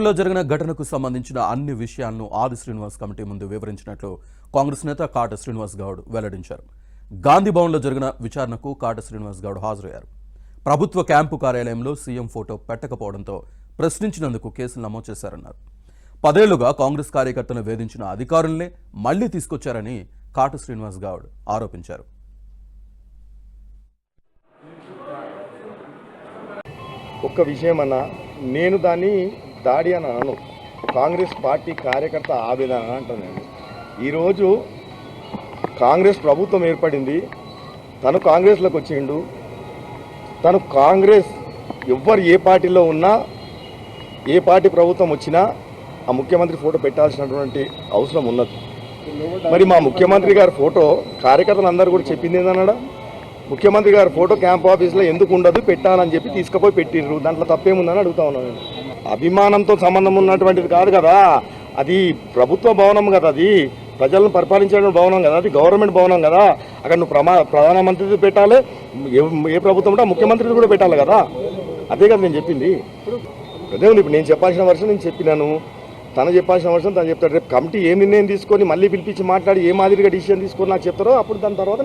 లో జరిగిన ఘటనకు సంబంధించిన అన్ని విషయాలను ఆది శ్రీనివాస్ కమిటీ ముందు వివరించినట్లు కాంగ్రెస్ నేత కాట శ్రీనివాస్ గౌడ్ వెల్లడించారు. గాంధీ భవన్లో జరిగిన విచారణకు కాట శ్రీనివాస్ గౌడ్ హాజరయ్యారు. ప్రభుత్వ క్యాంపు కార్యాలయంలో సీఎం ఫోటో పెట్టకపోవడంతో ప్రశ్నించినందుకు కేసులు నమోదు చేశారన్నారు. 10 ఏళ్లుగా కాంగ్రెస్ కార్యకర్తను వేధించిన అధికారులనే మళ్లీ తీసుకొచ్చారని కాట శ్రీనివాస్ గౌడ్ ఆరోపించారు. ఒక్క విషయం అన్నా, నేను దాన్ని దాడి అని అనను. కాంగ్రెస్ పార్టీ కార్యకర్త ఆవేదన అంటున్నాను. ఈరోజు కాంగ్రెస్ ప్రభుత్వం ఏర్పడింది, తను కాంగ్రెస్లోకి వచ్చిండు. తను కాంగ్రెస్ ఎవ్వరు ఏ పార్టీలో ఉన్నా, ఏ పార్టీ ప్రభుత్వం వచ్చినా ఆ ముఖ్యమంత్రి ఫోటో పెట్టాల్సినటువంటి అవసరం ఉన్నది. మరి మా ముఖ్యమంత్రి గారి ఫోటో కార్యకర్తలు అందరూ కూడా చెప్పింది ఏందన్నాడా, ముఖ్యమంత్రి గారి ఫోటో క్యాంప్ ఆఫీస్లో ఎందుకు ఉండదు, పెట్టాలని చెప్పి తీసుకుపోయి పెట్టిర్రు. దాంట్లో తప్పేముందని అడుగుతా ఉన్నాను నేను. అభిమానంతో సంబంధం ఉన్నటువంటిది కాదు కదా, అది ప్రభుత్వ భవనం కదా, అది ప్రజలను పరిపాలించే భవనం కదా, అది గవర్నమెంట్ భవనం కదా. అక్కడ నువ్వు ప్రధానమంత్రిది పెట్టాలి, ఏ ప్రభుత్వం ఉంటే ముఖ్యమంత్రిది కూడా పెట్టాలి కదా. అదే కదా నేను చెప్పింది. అదే ఉంది. ఇప్పుడు నేను చెప్పాల్సిన వర్షం నేను చెప్పినాను, తను చెప్పాల్సిన వర్షం తను చెప్తాడు. రేపు కమిటీ ఏ నిర్ణయం తీసుకొని మళ్ళీ పిలిపించి మాట్లాడి ఏ మాదిరిగా డిసిషన్ తీసుకొని నాకు చెప్తారో అప్పుడు దాని తర్వాత